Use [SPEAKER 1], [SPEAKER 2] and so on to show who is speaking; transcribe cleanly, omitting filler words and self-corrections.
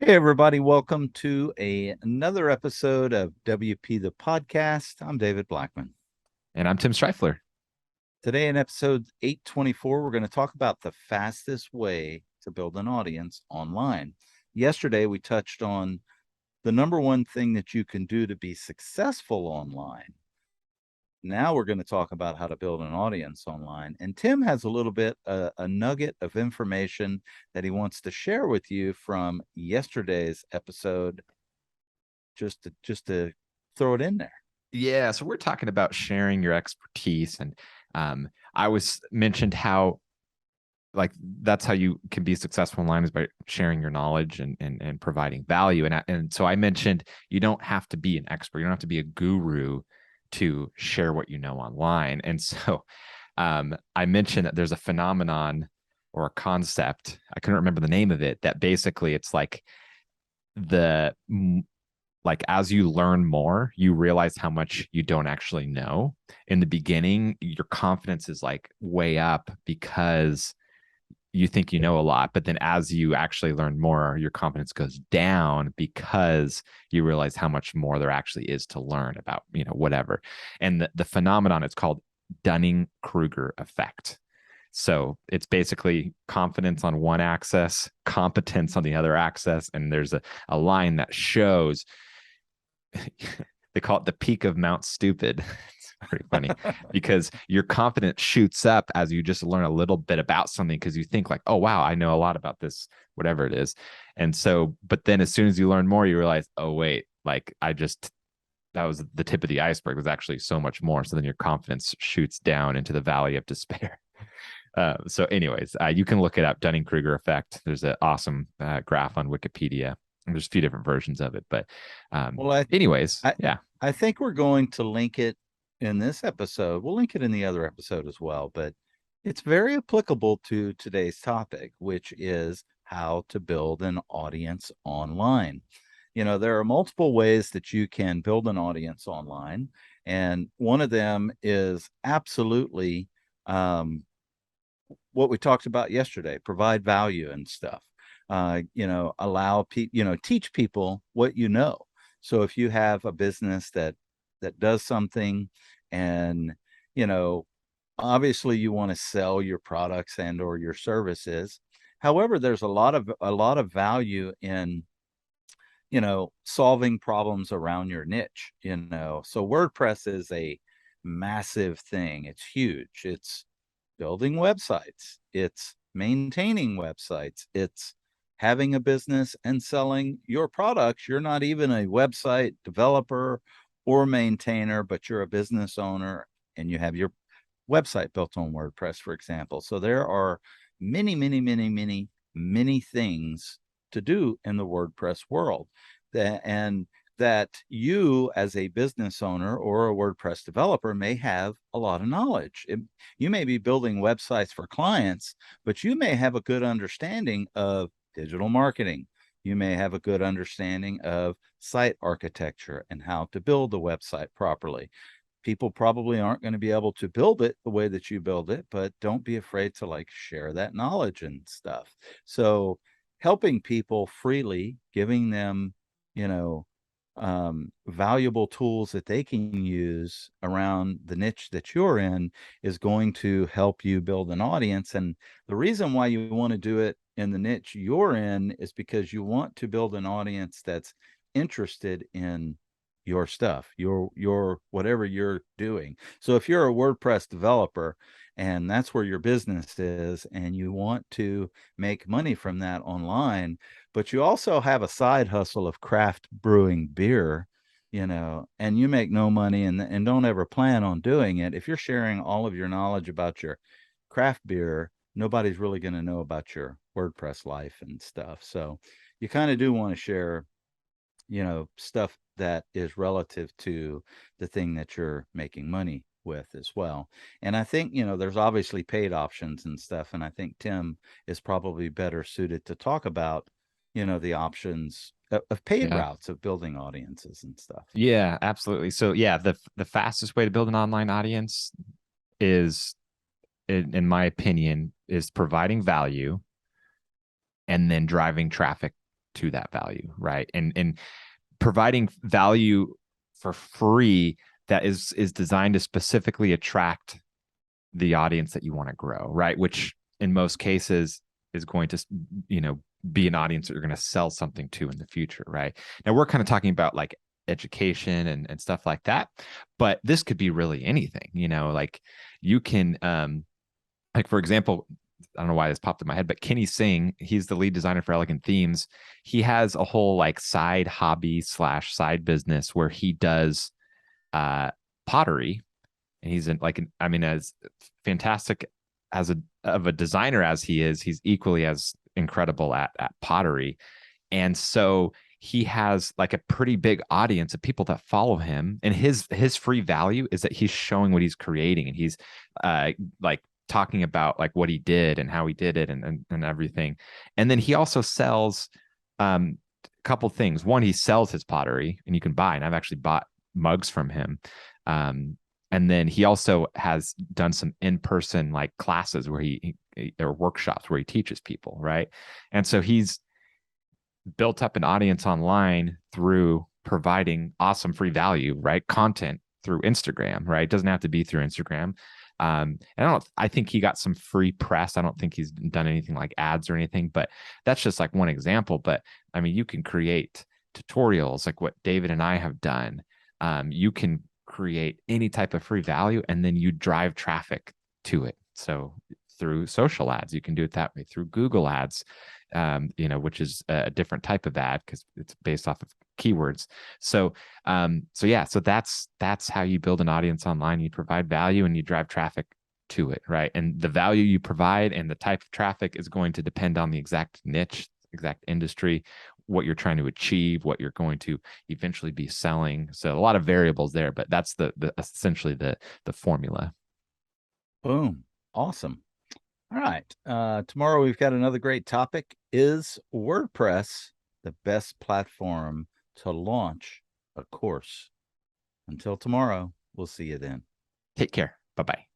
[SPEAKER 1] Hey, everybody. Welcome to another episode of WP the Podcast. I'm David Blackman.
[SPEAKER 2] And I'm Tim Streifler.
[SPEAKER 1] Today, in episode 824, we're going to talk about the fastest way to build an audience online. Yesterday, we touched on the number one thing that you can do to be successful online. Now we're going to talk about how to build an audience online. And Tim has a little bit, a nugget of information that he wants to share with you from yesterday's episode, just to throw it in there.
[SPEAKER 2] Yeah, so we're talking about sharing your expertise, and I was mentioned how that's how you can be successful online is by sharing your knowledge and providing value. And so I mentioned you don't have to be an expert, you don't have to be a guru to share what you know online. And so I mentioned that there's a phenomenon or a concept, I couldn't remember the name of it, that basically it's like as you learn more, you realize how much you don't actually know. In the beginning, your confidence is like way up because you think you know a lot, but then as you actually learn more, your confidence goes down because you realize how much more there actually is to learn about, whatever. And the phenomenon, it's called Dunning-Kruger effect. So it's basically confidence on one axis, competence on the other axis, and there's a line that shows they call it the peak of Mount Stupid. It's pretty funny because your confidence shoots up as you just learn a little bit about something because you think like, oh, wow, I know a lot about this, whatever it is. And so, but then as soon as you learn more, you realize, oh, wait, that was the tip of the iceberg. There's actually so much more. So then your confidence shoots down into the valley of despair. So anyways, you can look it up, Dunning-Kruger effect. There's an awesome graph on Wikipedia. There's a few different versions of it, but anyways, yeah.
[SPEAKER 1] I think we're going to link it in this episode. We'll link it in the other episode as well, but it's very applicable to today's topic, which is how to build an audience online. There are multiple ways that you can build an audience online, and one of them is absolutely what we talked about yesterday, provide value and stuff. Allow people, teach people what you know. So if you have a business that does something, and obviously you want to sell your products and or your services. However, there's a lot of value in solving problems around your niche. So WordPress is a massive thing. It's huge. It's building websites, it's maintaining websites, it's having a business and selling your products. You're not even a website developer or maintainer, but you're a business owner and you have your website built on WordPress, for example. So there are many, many, many, many, many things to do in the WordPress world. That you as a business owner or a WordPress developer may have a lot of knowledge. You may be building websites for clients, but you may have a good understanding of digital marketing. You may have a good understanding of site architecture and how to build a website properly. People probably aren't going to be able to build it the way that you build it, but don't be afraid to share that knowledge and stuff. So helping people freely, giving them, valuable tools that they can use around the niche that you're in is going to help you build an audience. And the reason why you want to do it in the niche you're in is because you want to build an audience that's interested in your stuff, your whatever you're doing. So if you're a WordPress developer and that's where your business is and you want to make money from that online, but you also have a side hustle of craft brewing beer, and you make no money and don't ever plan on doing it. If you're sharing all of your knowledge about your craft beer, nobody's really going to know about your WordPress life and stuff. So you kind of do want to share, stuff that is relative to the thing that you're making money with as well. And I think, there's obviously paid options and stuff. And I think Tim is probably better suited to talk about, the options of paid routes of building audiences and stuff.
[SPEAKER 2] Yeah, absolutely. So yeah, the fastest way to build an online audience is, in my opinion, is providing value and then driving traffic to that value, right? And providing value for free that is designed to specifically attract the audience that you want to grow, right? Which in most cases is going to, be an audience that you're going to sell something to in the future, right? Now we're kind of talking about like education and stuff like that, but this could be really anything, like you can, like for example, I don't know why this popped in my head, but Kenny Singh, he's the lead designer for Elegant Themes. He has a whole like side hobby / side business where he does pottery, and he's as fantastic of a designer as he is, he's equally as incredible at pottery. And so he has like a pretty big audience of people that follow him, and his free value is that he's showing what he's creating, and he's like talking about like what he did and how he did it and everything. And then he also sells a couple things. One, he sells his pottery and you can buy, and I've actually bought mugs from him. And then he also has done some in-person like classes where or workshops where he teaches people, right? And so he's built up an audience online through providing awesome free value, right? Content through Instagram, right? It doesn't have to be through Instagram. And I think he got some free press. I don't think he's done anything like ads or anything, but that's just like one example. But I mean, you can create tutorials like what David and I have done. You can create any type of free value, and then you drive traffic to it. So through social ads, you can do it that way. Through Google ads, which is a different type of ad because it's based off of keywords. So that's how you build an audience online. You provide value and you drive traffic to it, right? And the value you provide and the type of traffic is going to depend on the exact niche, exact industry, what you're trying to achieve, what you're going to eventually be selling. So a lot of variables there, but that's the essentially the formula.
[SPEAKER 1] Boom. Awesome. All right. Tomorrow we've got another great topic. Is WordPress the best platform to launch a course? Until tomorrow, we'll see you then.
[SPEAKER 2] Take care. Bye-bye.